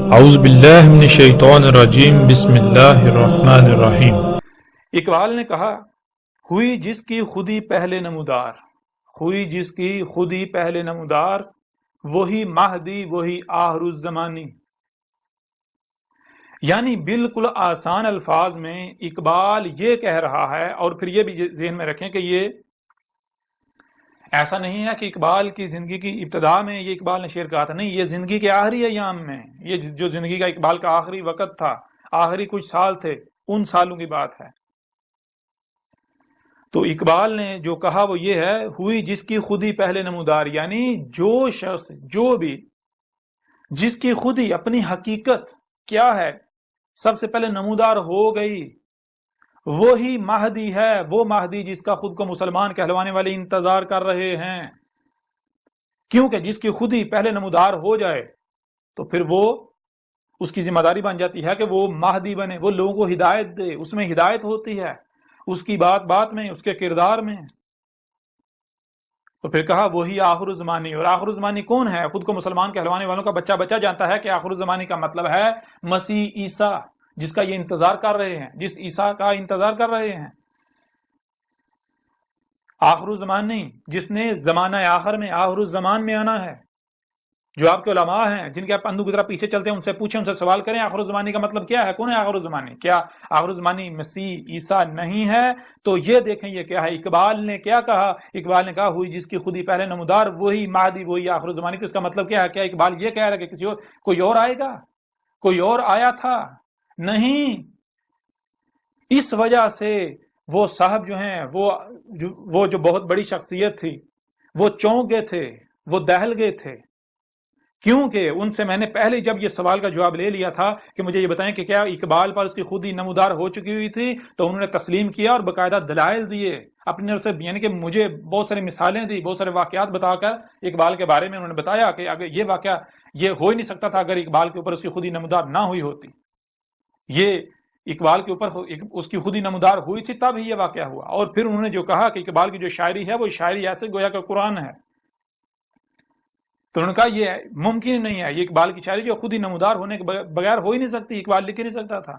اعوذ باللہ من الشیطان الرجیم بسم اللہ الرحمن الرحیم۔ اقبال نے کہا، ہوئی جس کی خودی پہلے نمودار، ہوئی جس کی خودی پہلے نمودار، وہی مہدی وہی آخر الزمانی۔ یعنی بالکل آسان الفاظ میں اقبال یہ کہہ رہا ہے، اور پھر یہ بھی ذہن میں رکھیں کہ یہ ایسا نہیں ہے کہ اقبال کی زندگی کی ابتدا میں یہ اقبال نے شعر کہا تھا، نہیں، یہ زندگی کے آخری ایام میں، یہ جو زندگی کا اقبال کا آخری وقت تھا، آخری کچھ سال تھے، ان سالوں کی بات ہے۔ تو اقبال نے جو کہا وہ یہ ہے، ہوئی جس کی خودی پہلے نمودار، یعنی جو شخص، جو بھی جس کی خودی اپنی حقیقت کیا ہے سب سے پہلے نمودار ہو گئی، وہی مہدی ہے، وہ مہدی جس کا خود کو مسلمان کہلوانے والے انتظار کر رہے ہیں۔ کیونکہ جس کی خودی پہلے نمودار ہو جائے تو پھر وہ اس کی ذمہ داری بن جاتی ہے کہ وہ مہدی بنے، وہ لوگوں کو ہدایت دے، اس میں ہدایت ہوتی ہے، اس کی بات بات میں، اس کے کردار میں۔ تو پھر کہا وہی آخر الزمانی، اور آخر الزمانی کون ہے؟ خود کو مسلمان کہلوانے والوں کا بچہ بچہ جانتا ہے کہ آخر الزمانی کا مطلب ہے مسیح عیسیٰ، جس کا یہ انتظار کر رہے ہیں، جس عیسیٰ کا انتظار کر رہے ہیں۔ آخر الزمانی جس نے زمانہ آخر میں، آخر الزمان میں آنا ہے۔ جو آپ کے علماء ہیں، جن کے آپ اندھو کی طرح پیچھے چلتے ہیں، ان سے پوچھیں، ان سے سوال کریں آخر الزمانی کا مطلب کیا ہے، کون ہے آخر الزمانی؟ کیا آخر الزمانی مسیح عیسیٰ نہیں ہے؟ تو یہ دیکھیں یہ کیا ہے۔ اقبال نے کیا کہا؟ اقبال نے کہا ہوئی جس کی خودی پہلے نمودار، وہی مہدی وہی آخر الزمانی۔ تو اس کا مطلب کیا ہے؟ کیا اقبال یہ کہہ رہا ہے کہ کسی اور، کوئی اور آئے گا؟ کوئی اور آیا تھا؟ نہیں۔ اس وجہ سے وہ صاحب جو ہیں، وہ جو بہت بڑی شخصیت تھی، وہ چونک گئے تھے، وہ دہل گئے تھے، کیونکہ ان سے میں نے پہلے جب یہ سوال کا جواب لے لیا تھا کہ مجھے یہ بتائیں کہ کیا اقبال پر اس کی خودی نمودار ہو چکی ہوئی تھی، تو انہوں نے تسلیم کیا اور باقاعدہ دلائل دیے اپنی طرف سے، یعنی کہ مجھے بہت ساری مثالیں دی، بہت سارے واقعات بتا کر اقبال کے بارے میں انہوں نے بتایا کہ اگر یہ واقعہ یہ ہو ہی نہیں سکتا تھا اگر اقبال کے اوپر اس کی خودی نمودار نہ ہوئی ہوتی، یہ اقبال کے اوپر اس کی خودی نمودار ہوئی تھی تب ہی یہ واقعہ ہوا۔ اور پھر انہوں نے جو کہا کہ اقبال کی جو شاعری ہے وہ شاعری ایسے گویا کہ قرآن ہے، تو انہوں نے کہا یہ ممکن نہیں ہے، یہ اقبال کی شاعری جو خود ہی نمودار ہونے کے بغیر ہو ہی نہیں سکتی، اقبال لکھ ہی نہیں سکتا تھا،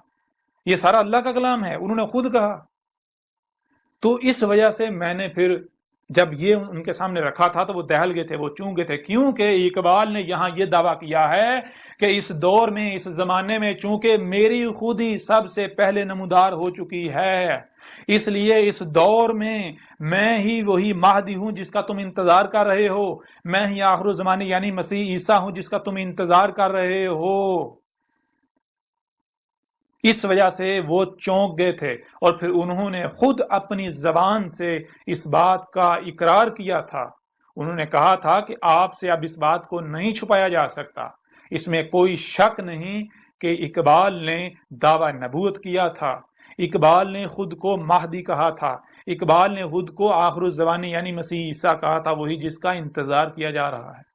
یہ سارا اللہ کا کلام ہے، انہوں نے خود کہا۔ تو اس وجہ سے میں نے پھر جب یہ ان کے سامنے رکھا تھا تو وہ دہل گئے تھے، وہ چونک گئے تھے، کیونکہ اقبال نے یہاں یہ دعویٰ کیا ہے کہ اس دور میں، اس زمانے میں، چونکہ میری خودی سب سے پہلے نمودار ہو چکی ہے، اس لیے اس دور میں ہی وہی مہدی ہوں جس کا تم انتظار کر رہے ہو، میں ہی آخر الزمانی یعنی مسیح عیسیٰ ہوں جس کا تم انتظار کر رہے ہو۔ اس وجہ سے وہ چونک گئے تھے، اور پھر انہوں نے خود اپنی زبان سے اس بات کا اقرار کیا تھا، انہوں نے کہا تھا کہ آپ سے اب اس بات کو نہیں چھپایا جا سکتا، اس میں کوئی شک نہیں کہ اقبال نے دعویٰ نبوت کیا تھا، اقبال نے خود کو مہدی کہا تھا، اقبال نے خود کو آخر الزمانی یعنی مسیح عیسیٰ کہا تھا، وہی جس کا انتظار کیا جا رہا ہے۔